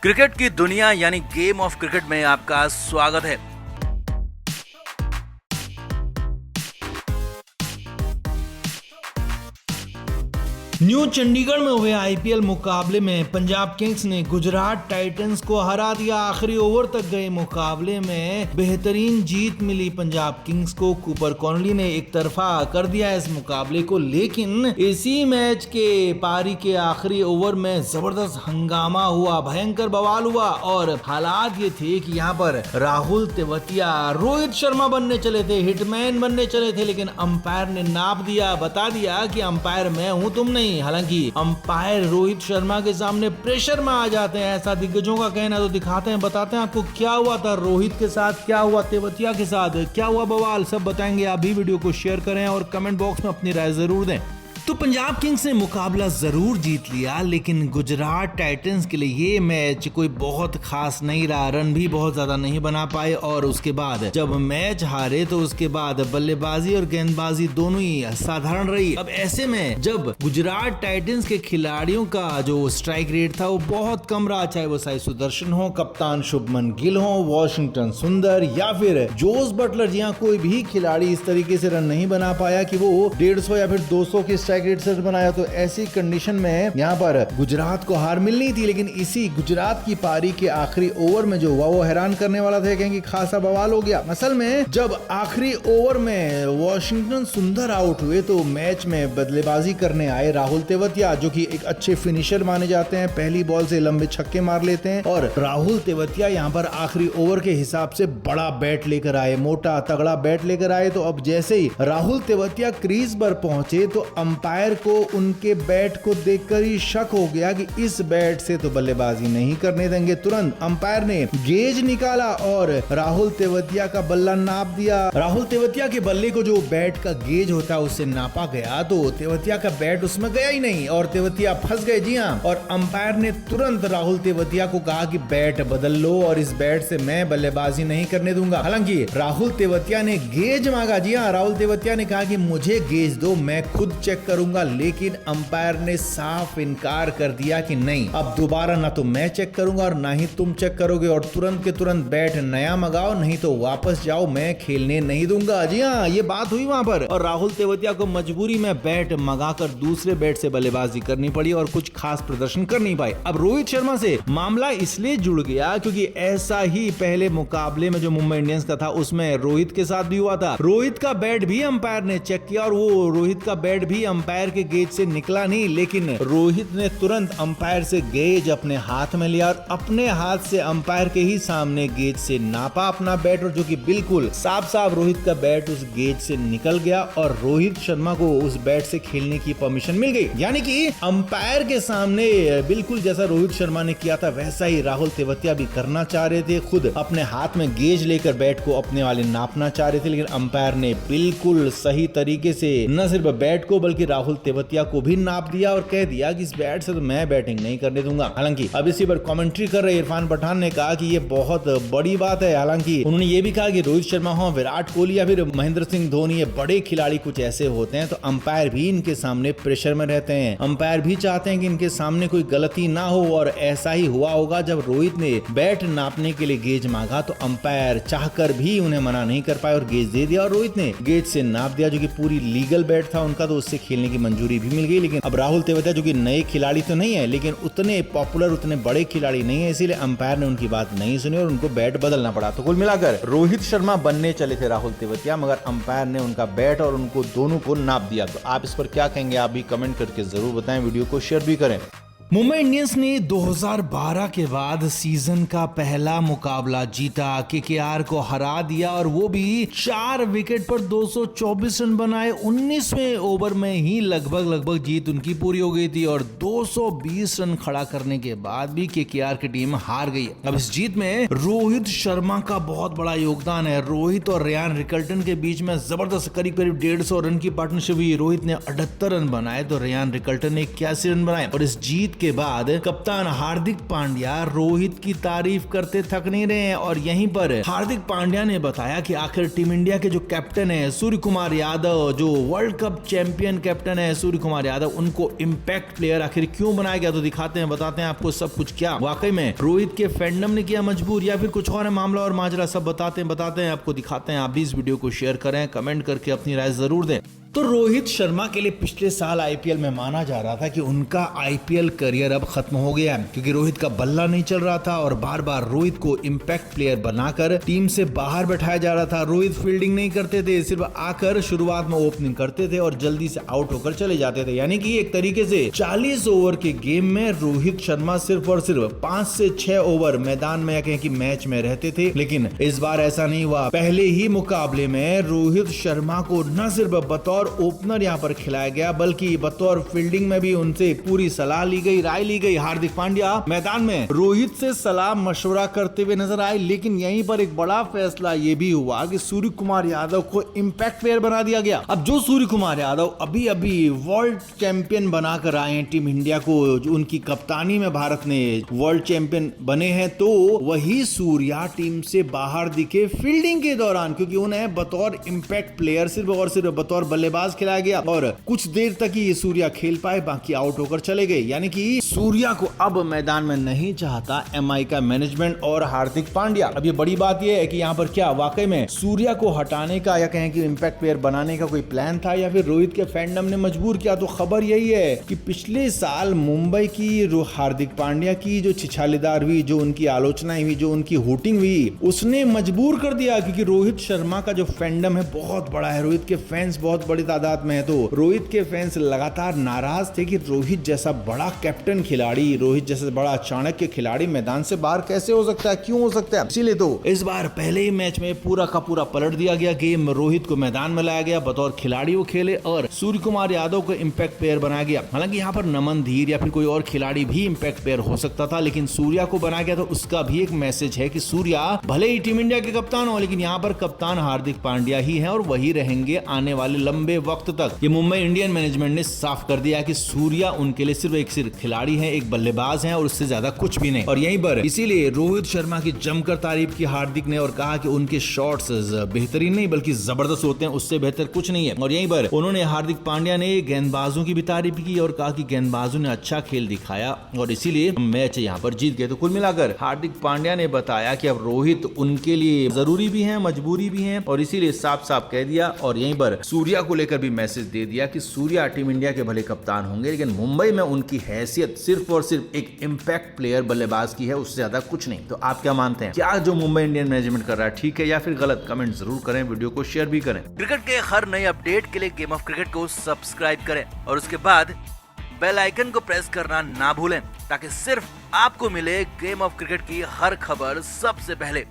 Cricket की दुनिया यानी गेम ऑफ क्रिकेट में आपका स्वागत है। न्यू चंडीगढ़ में हुए आईपीएल मुकाबले में पंजाब किंग्स ने गुजरात टाइटंस को हरा दिया। आखिरी ओवर तक गए मुकाबले में बेहतरीन जीत मिली पंजाब किंग्स को। कूपर कॉनली ने एक तरफा कर दिया इस मुकाबले को, लेकिन इसी मैच के पारी के आखिरी ओवर में जबरदस्त हंगामा हुआ, भयंकर बवाल हुआ और हालात ये थे कि यहाँ पर राहुल तेवतिया रोहित शर्मा बनने चले थे, हिटमैन बनने चले थे, लेकिन अंपायर ने नाप दिया, बता दिया कि अंपायर मैं हूं, तुम नहीं। हालांकि अंपायर रोहित शर्मा के सामने प्रेशर में आ जाते हैं, ऐसा दिग्गजों का कहना। तो दिखाते हैं, बताते हैं आपको क्या हुआ था रोहित के साथ, क्या हुआ तेवतिया के साथ, क्या हुआ बवाल, सब बताएंगे। आप भी वीडियो को शेयर करें और कमेंट बॉक्स में अपनी राय जरूर दें। तो पंजाब किंग्स ने मुकाबला जरूर जीत लिया, लेकिन गुजरात टाइटंस के लिए ये मैच कोई बहुत खास नहीं रहा। रन भी बहुत ज्यादा नहीं बना पाए और उसके बाद जब मैच हारे तो उसके बाद बल्लेबाजी और गेंदबाजी दोनों ही साधारण रही। अब ऐसे में जब गुजरात टाइटंस के खिलाड़ियों का जो स्ट्राइक रेट था वो बहुत कम रहा, चाहे वो साई सुदर्शन हो, कप्तान शुभमन गिल हो, वॉशिंगटन सुंदर या फिर जोस बटलर, जी हाँ, कोई भी खिलाड़ी इस तरीके से रन नहीं बना पाया कि वो 150 या फिर 200 के स्ट्राइक रेट से बनाया। तो ऐसी कंडीशन में यहाँ पर गुजरात को हार मिलनी थी, लेकिन इसी गुजरात की पारी के आखिरी ओवर में जो हुआ वो हैरान करने वाला था, क्योंकि खासा बवाल हो गया। असल में जब आखिरी ओवर में वॉशिंगटन सुंदर आउट हुए तो मैच में बल्लेबाजी करने आए राहुल तेवतिया, जो कि एक अच्छे फिनिशर माने जाते हैं, पहली बॉल से लंबे छक्के मार लेते हैं। और राहुल तेवतिया यहाँ पर आखिरी ओवर के हिसाब से बड़ा बैट लेकर आए, मोटा तगड़ा बैट लेकर आए। तो अब जैसे ही राहुल तेवतिया क्रीज पर पहुंचे तो अंपायर को उनके बैट को देखकर ही शक हो गया कि इस बैट से तो बल्लेबाजी नहीं करने देंगे। तुरंत अंपायर ने गेज निकाला और राहुल तेवतिया का बल्ला नाप दिया। राहुल तेवतिया के बल्ले को जो बैट का गेज होता है उससे नापा गया, तो तेवतिया का बैट उसमें गया ही नहीं और तेवतिया फंस गए, जी हाँ। और अंपायर ने तुरंत राहुल तेवतिया को कहा कि बैट बदल लो और इस बैट से मैं बल्लेबाजी नहीं करने दूंगा। हालांकि राहुल तेवतिया ने गेज मांगा, जी हाँ, राहुल तेवतिया ने कहा कि मुझे गेज दो, मैं खुद चेक करूंगा, लेकिन अंपायर ने साफ इनकार कर दिया कि नहीं, अब दोबारा ना तो मैं चेक करूंगा और ना ही तुम चेक करोगे, और तुरंत के तुरंत बैट नया मंगाओ, नहीं तो वापस जाओ, मैं खेलने नहीं दूंगा। जी हाँ, ये बात हुई वहां पर और राहुल तेवतिया को मजबूरी में बैट मंगाकर दूसरे बैट से बल्लेबाजी करनी पड़ी और कुछ खास प्रदर्शन कर नहीं पाए। अब रोहित शर्मा से मामला इसलिए जुड़ गया क्योंकि ऐसा ही पहले मुकाबले में जो मुंबई इंडियंस का था उसमें रोहित के साथ भी हुआ था। रोहित का बैट भी अंपायर ने चेक किया और वो रोहित का बैट भी अंपायर के गेज से निकला नहीं, लेकिन रोहित ने तुरंत अंपायर से गेज अपने हाथ में लिया और अपने हाथ से अंपायर के ही सामने गेज से नापा अपना बैट, और जो कि बिल्कुल साफ साफ रोहित का बैट उस गेज से निकल गया और रोहित शर्मा को उस बैट से खेलने की परमिशन मिल गई। यानी कि अंपायर के सामने बिल्कुल जैसा रोहित शर्मा ने किया था वैसा ही राहुल तेवतिया भी करना चाह रहे थे, खुद अपने हाथ में गेज लेकर बैट को अपने वाले नापना चाह रहे थे, लेकिन अंपायर ने बिल्कुल सही तरीके से न सिर्फ बैट को बल्कि राहुल तेवतिया को भी नाप दिया और कह दिया कि इस बैट से तो मैं बैटिंग नहीं करने दूंगा। हालांकि अब इसी पर कमेंट्री कर रहे इरफान पठान ने कहा कि ये बहुत बड़ी बात है। हालांकि उन्होंने ये भी कहा कि रोहित शर्मा हो, विराट कोहली या फिर महेंद्र सिंह धोनी, ये बड़े खिलाड़ी कुछ ऐसे होते हैं तो अंपायर भी इनके सामने प्रेशर में रहते हैं, अंपायर भी चाहते हैं कि इनके सामने कोई गलती ना हो। और ऐसा ही हुआ होगा, जब रोहित ने बैट नापने के लिए गेज मांगा तो अंपायर चाहकर भी उन्हें मना नहीं कर पाए और गेज दे दिया और रोहित ने गेज से नाप दिया, जो कि पूरी लीगल बैट था उनका, तो उससे खेलने की मंजूरी भी मिल गई। लेकिन अब राहुल तेवतिया जो कि नए खिलाड़ी तो नहीं है, लेकिन उतने पॉपुलर, उतने बड़े खिलाड़ी नहीं है, इसीलिए अंपायर ने उनकी बात नहीं सुनी और उनको बैट बदलना पड़ा। तो कुल मिलाकर रोहित शर्मा बनने चले थे राहुल तेवतिया, मगर अंपायर ने उनका बैट और उनको दोनों को नाप दिया। तो आप इस पर क्या कहेंगे, आप भी कमेंट करके जरूर बताएं, वीडियो को शेयर भी करें। मुंबई इंडियंस ने 2012 के बाद सीजन का पहला मुकाबला जीता, केकेआर को हरा दिया और वो भी 4 विकेट पर 224 रन बनाए। 19वें ओवर में ही लगभग जीत उनकी पूरी हो गई थी और 220 रन खड़ा करने के बाद भी केकेआर की टीम हार गई। अब इस जीत में रोहित शर्मा का बहुत बड़ा योगदान है। रोहित और रेयान रिकल्टन के बीच में जबरदस्त करीब 150 रन की पार्टनरशिप हुई। रोहित ने 78 रन बनाए तो रेयान रिकल्टन ने 81 रन बनाए और इस जीत के बाद कप्तान हार्दिक पांड्या रोहित की तारीफ करते थक नहीं रहे हैं और यहीं पर हार्दिक पांड्या ने बताया कि आखिर टीम इंडिया के जो कैप्टन है सूर्य कुमार यादव, जो वर्ल्ड कप चैंपियन कैप्टन है सूर्य कुमार यादव, उनको इम्पैक्ट प्लेयर आखिर क्यों बनाया गया। तो दिखाते हैं, बताते हैं आपको सब कुछ। क्या वाकई में रोहित के फैंडम ने किया मजबूर या फिर कुछ और है मामला और माजरा, सब बताते हैं आपको, दिखाते हैं। आप भी इस वीडियो को शेयर करें, कमेंट करके अपनी राय जरूर दें। तो रोहित शर्मा के लिए पिछले साल आईपीएल में माना जा रहा था कि उनका आईपीएल करियर अब खत्म हो गया है, क्योंकि रोहित का बल्ला नहीं चल रहा था और बार बार रोहित को इम्पैक्ट प्लेयर बनाकर टीम से बाहर बैठाया जा रहा था। रोहित फील्डिंग नहीं करते थे, सिर्फ आकर शुरुआत में ओपनिंग करते थे और जल्दी से आउट होकर चले जाते थे। यानी कि एक तरीके से 40 ओवर के गेम में रोहित शर्मा सिर्फ और सिर्फ 5 से 6 ओवर मैदान में या कहें कि मैच में रहते थे। लेकिन इस बार ऐसा नहीं हुआ। पहले ही मुकाबले में रोहित शर्मा को न सिर्फ बतौर ओपनर यहां पर खिलाया गया, बल्कि बतौर फील्डिंग में भी उनसे पूरी सलाह ली गई, राय ली गई। हार्दिक पांड्या मैदान में रोहित से सलाह मशवरा करते हुए नजर आए। लेकिन यहीं पर एक बड़ा फैसला यह भी हुआ कि सूर्य कुमार यादव को इम्पैक्ट प्लेयर बना दिया गया। अब जो सूर्य कुमार यादव अभी अभी वर्ल्ड चैंपियन बनाकर आए हैं टीम इंडिया को, जो उनकी कप्तानी में भारत ने वर्ल्ड चैंपियन बने हैं, तो वही सूर्या टीम से बाहर दिखे फील्डिंग के दौरान, क्योंकि उन्हें बतौर इम्पैक्ट प्लेयर सिर्फ और सिर्फ बतौर बल्लेबाज खिलाया गया और कुछ देर तक ही ये सूर्या खेल पाए, बाकी आउट होकर चले गए। यानी कि सूर्या को अब मैदान में नहीं चाहता एमआई का मैनेजमेंट और हार्दिक पांड्या। अब ये बड़ी बात यह है कि यहाँ पर क्या वाकई में सूर्या को हटाने का या कहें कि इम्पैक्ट प्लेयर बनाने का कोई प्लान था या फिर रोहित के फैंडम ने मजबूर किया। तो खबर यही है कि पिछले साल मुंबई की हार्दिक पांड्या की जो छिछालीदार हुई, जो उनकी आलोचनाएं हुई, जो उनकी होटिंग हुई, उसने मजबूर कर दिया, क्योंकि रोहित शर्मा का जो फैंडम है बहुत बड़ा है, रोहित के फैंस बहुत बड़ी तादाद में है। तो रोहित के फैंस लगातार नाराज थे कि रोहित जैसा बड़ा कैप्टन खिलाड़ी, रोहित जैसा बड़ा चाणक्य खिलाड़ी मैदान से बाहर कैसे हो सकता है, क्यों हो सकता है। इसीलिए तो इस बार पहले ही मैच में पूरा का पूरा पलट दिया गया गेम, रोहित को मैदान में लाया गया, बतौर खिलाड़ी वो खेले और सूर्य कुमार यादव को इम्पैक्ट प्लेयर बनाया गया। हालांकि यहाँ पर नमन धीर या फिर कोई और खिलाड़ी भी इम्पैक्ट प्लेयर हो सकता था, लेकिन सूर्या को बनाया गया। तो उसका भी एक मैसेज है कि सूर्या भले ही टीम इंडिया के कप्तान हो, लेकिन यहाँ पर कप्तान हार्दिक पांड्या ही है और वही रहेंगे आने वाले लंबे वक्त तक। ये मुंबई इंडियन मैनेजमेंट ने साफ कर दिया कि सूर्या उनके लिए सिर्फ खिलाड़ी है, एक बल्लेबाज है और उससे ज्यादा कुछ भी नहीं। और यहीं पर इसीलिए रोहित शर्मा की जमकर तारीफ की हार्दिक ने और कहा कि उनके शॉट्स बेहतरीन नहीं बल्कि जबरदस्त होते हैं, उससे बेहतर कुछ नहीं है। और यहीं पर उन्होंने हार्दिक पांड्या ने गेंदबाजों की भी तारीफ की और कहा कि गेंदबाजों ने अच्छा खेल दिखाया और इसीलिए मैच यहाँ पर जीत गए। तो कुल मिलाकर हार्दिक पांड्या ने बताया कि अब रोहित उनके लिए जरूरी भी है, मजबूरी भी है और इसीलिए साफ साफ कह दिया। और यहीं पर सूर्या को लेकर भी मैसेज दे दिया कि सूर्या टीम इंडिया के भले कप्तान होंगे, लेकिन मुंबई में उनकी हैसियत सिर्फ और सिर्फ एक इम्पैक्ट प्लेयर बल्लेबाज की है, उससे ज्यादा कुछ नहीं। तो आप क्या मानते हैं, क्या जो मुंबई इंडियन मैनेजमेंट कर रहा है ठीक है या फिर गलत? कमेंट जरूर करें, वीडियो को शेयर भी करें। क्रिकेट के हर नए अपडेट के लिए गेम ऑफ क्रिकेट को सब्सक्राइब करें और उसके बाद बेल आइकन को प्रेस करना ना भूलें, ताकि सिर्फ आपको मिले गेम ऑफ क्रिकेट की हर खबर सबसे पहले।